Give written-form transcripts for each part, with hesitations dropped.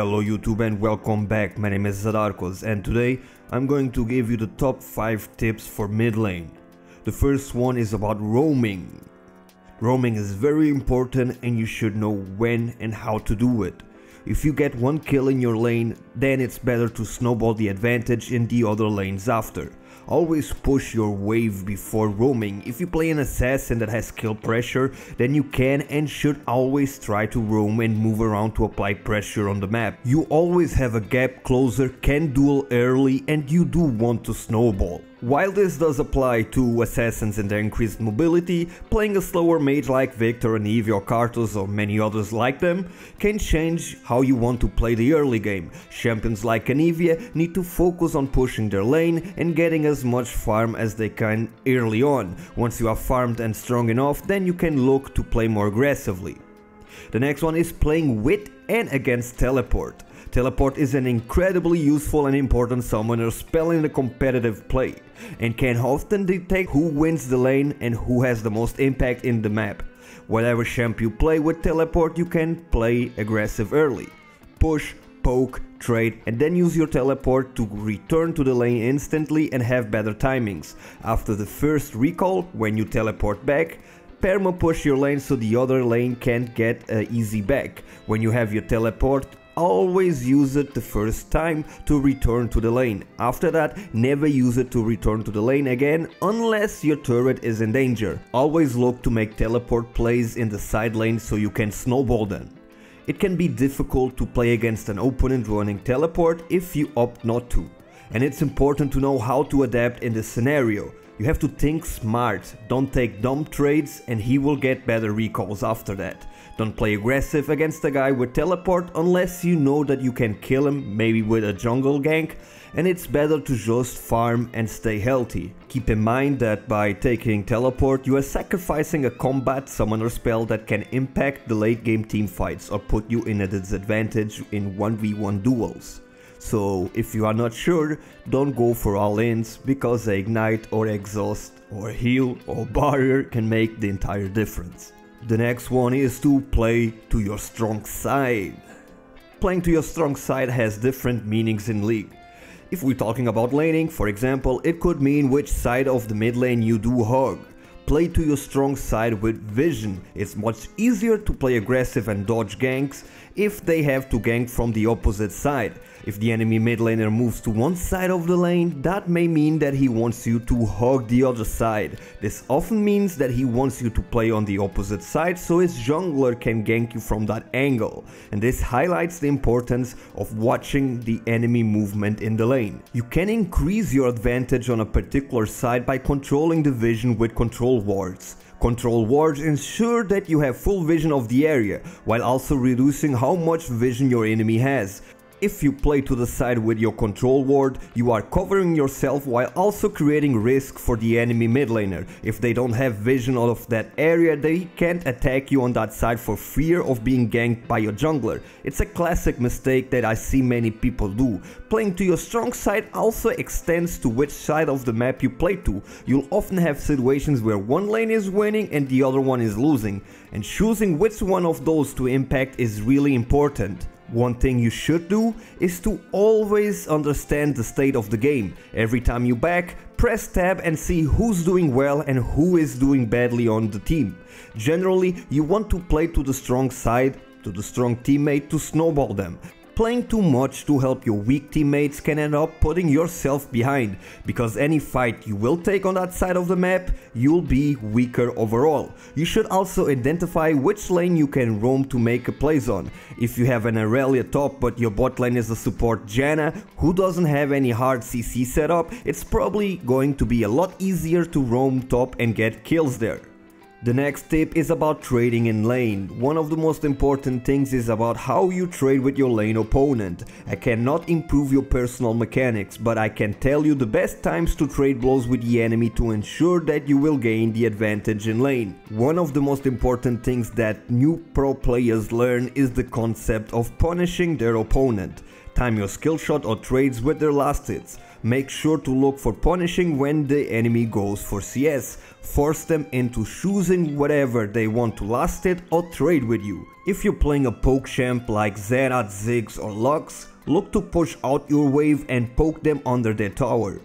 Hello YouTube and welcome back. My name is Zadarkus and today I'm going to give you the top 5 tips for mid lane. The first one is about roaming. Roaming is very important and you should know when and how to do it. If you get one kill in your lane, then it's better to snowball the advantage in the other lanes after. Always push your wave before roaming. If you play an assassin that has kill pressure, then you can and should always try to roam and move around to apply pressure on the map. You always have a gap closer, can duel early, and you do want to snowball. While this does apply to assassins and their increased mobility, playing a slower mage like Victor, Anivia or Karthus or many others like them can change how you want to play the early game. Champions like Anivia need to focus on pushing their lane and getting as much farm as they can early on. Once you are farmed and strong enough, then you can look to play more aggressively. The next one is playing with and against teleport. Teleport is an incredibly useful and important summoner spell in the competitive play, and can often dictate who wins the lane and who has the most impact in the map. Whatever champ you play with teleport, you can play aggressive early. Push, poke, trade, and then use your teleport to return to the lane instantly and have better timings. After the first recall, when you teleport back, perma push your lane so the other lane can't get easy back. When you have your teleport, always use it the first time to return to the lane. After that, never use it to return to the lane again unless your turret is in danger. Always look to make teleport plays in the side lane so you can snowball them. It can be difficult to play against an opponent running teleport if you opt not to, and it's important to know how to adapt in this scenario. You have to think smart, don't take dumb trades and he will get better recalls after that. Don't play aggressive against a guy with teleport unless you know that you can kill him, maybe with a jungle gank, and it's better to just farm and stay healthy. Keep in mind that by taking teleport you are sacrificing a combat summoner spell that can impact the late game team fights or put you in a disadvantage in 1v1 duels. So if you are not sure, don't go for all-ins, because a ignite or exhaust or heal or barrier can make the entire difference. The next one is to play to your strong side. Playing to your strong side has different meanings in League. If we're talking about laning, for example, it could mean which side of the mid lane you do hug. Play to your strong side with vision. It's much easier to play aggressive and dodge ganks if they have to gank from the opposite side. If the enemy mid laner moves to one side of the lane, that may mean that he wants you to hug the other side. This often means that he wants you to play on the opposite side so his jungler can gank you from that angle. And this highlights the importance of watching the enemy movement in the lane. You can increase your advantage on a particular side by controlling the vision with control wards. Control wards ensure that you have full vision of the area, while also reducing how much vision your enemy has. If you play to the side with your control ward, you are covering yourself while also creating risk for the enemy mid laner. If they don't have vision of that area, they can't attack you on that side for fear of being ganked by your jungler. It's a classic mistake that I see many people do. Playing to your strong side also extends to which side of the map you play to. You'll often have situations where one lane is winning and the other one is losing, and choosing which one of those to impact is really important. One thing you should do is to always understand the state of the game. Every time you back, press tab and see who's doing well and who is doing badly on the team. Generally, you want to play to the strong side, to the strong teammate, to snowball them. Playing too much to help your weak teammates can end up putting yourself behind, because any fight you will take on that side of the map, you'll be weaker overall. You should also identify which lane you can roam to make a plays on. If you have an Aurelia top but your bot lane is a support Janna who doesn't have any hard CC setup, it's probably going to be a lot easier to roam top and get kills there. The next tip is about trading in lane. One of the most important things is about how you trade with your lane opponent. I cannot improve your personal mechanics, but I can tell you the best times to trade blows with the enemy to ensure that you will gain the advantage in lane. One of the most important things that new pro players learn is the concept of punishing their opponent. Time your skill shot or trades with their last hits. Make sure to look for punishing when the enemy goes for CS. Force them into choosing whatever they want to last it or trade with you. If you're playing a poke champ like Xerath, Ziggs or Lux, look to push out your wave and poke them under their tower.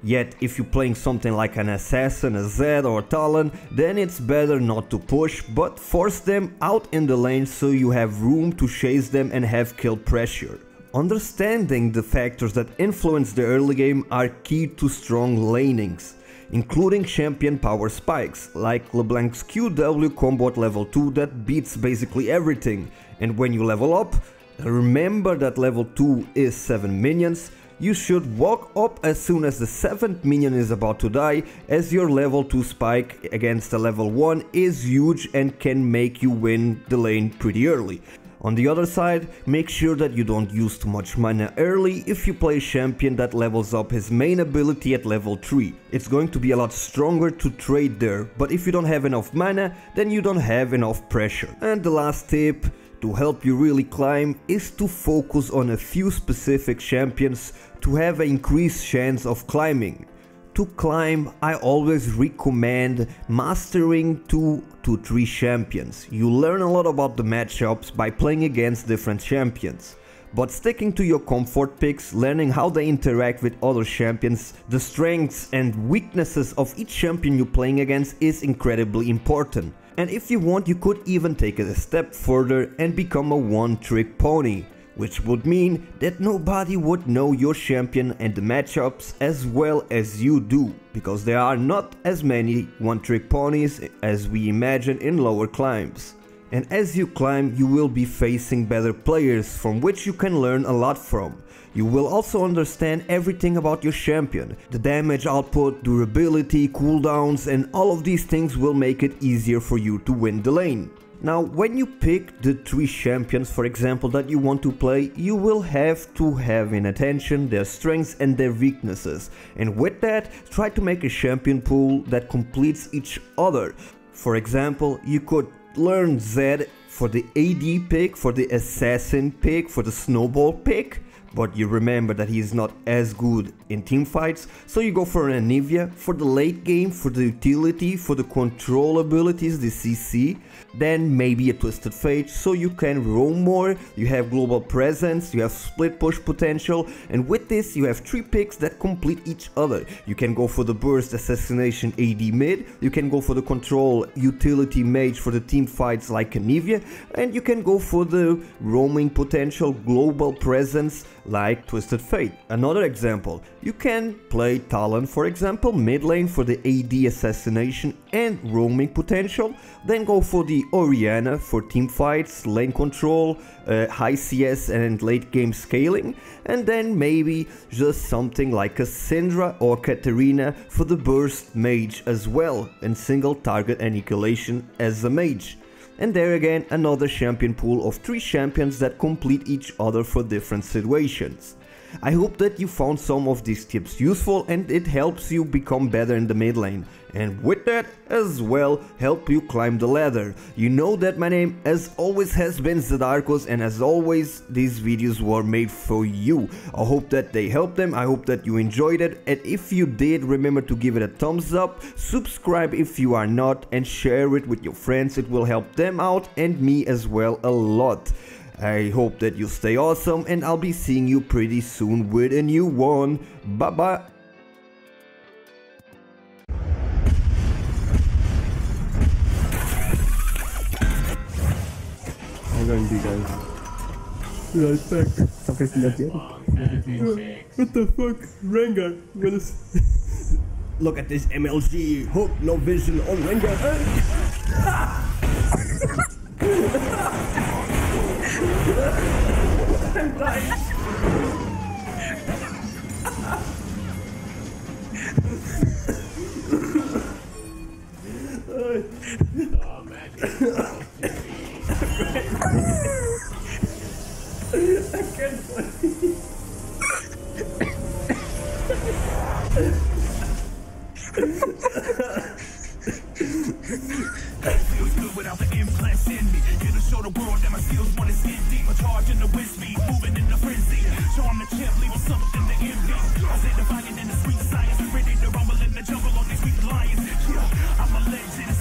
Yet if you're playing something like an assassin, a Zed or a Talon, then it's better not to push but force them out in the lane so you have room to chase them and have kill pressure. Understanding the factors that influence the early game are key to strong lanings, including champion power spikes, like LeBlanc's QW combo at level 2 that beats basically everything, and when you level up, remember that level 2 is 7 minions. You should walk up as soon as the 7th minion is about to die, as your level 2 spike against a level 1 is huge and can make you win the lane pretty early. On the other side, make sure that you don't use too much mana early if you play a champion that levels up his main ability at level 3. It's going to be a lot stronger to trade there, but if you don't have enough mana, then you don't have enough pressure. And the last tip to help you really climb is to focus on a few specific champions to have an increased chance of climbing. To climb, I always recommend mastering 2 to 3 champions. You learn a lot about the matchups by playing against different champions. But sticking to your comfort picks, learning how they interact with other champions, the strengths and weaknesses of each champion you're playing against is incredibly important. And if you want, you could even take it a step further and become a one-trick pony, which would mean that nobody would know your champion and the matchups as well as you do, because there are not as many one-trick ponies as we imagine in lower climbs. And as you climb, you will be facing better players from which you can learn a lot from. You will also understand everything about your champion. The damage output, durability, cooldowns, and all of these things will make it easier for you to win the lane. Now, when you pick the 3 champions, for example, that you want to play, you will have to have in attention their strengths and their weaknesses. And with that, try to make a champion pool that completes each other. For example, you could learn Zed for the AD pick, for the assassin pick, for the snowball pick, but you remember that he is not as good in team fights, so you go for an Anivia for the late game, for the utility, for the control abilities, the CC, then maybe a Twisted Fate so you can roam more, you have global presence, you have split push potential, and with this you have 3 picks that complete each other. You can go for the burst assassination AD mid, you can go for the control utility mage for the team fights like Anivia, and you can go for the roaming potential global presence like Twisted Fate. Another example, you can play Talon, for example, mid lane for the AD assassination and roaming potential, then go for the Orianna for team fights, lane control, high CS and late game scaling, and then maybe just something like a Syndra or Katarina for the burst mage as well, and single target annihilation as a mage. And there again, another champion pool of 3 champions that complete each other for different situations. I hope that you found some of these tips useful and it helps you become better in the mid lane. And with that as well, help you climb the ladder. You know that my name as always has been Zadarkus, and as always these videos were made for you. I hope that they helped them, I hope that you enjoyed it, and if you did, remember to give it a thumbs up, subscribe if you are not, and share it with your friends. It will help them out and me as well a lot. I hope that you stay awesome, and I'll be seeing you pretty soon with a new one. Bye bye. I'm going to do guys. What the fuck? Rengar, what is... Look at this MLG, hook, no vision on Rengar. I'm dying. Oh man. I can't play. Feels good without the implants in me. Here to show the world that my skills wanna skin deep. A charge in the wind speed, moving in the frenzy. Show 'em the champ, leave 'em something to envy. I say defiant in the sweet science, ready to rumble in the jungle on these weak lions. Yeah, I'm a legend.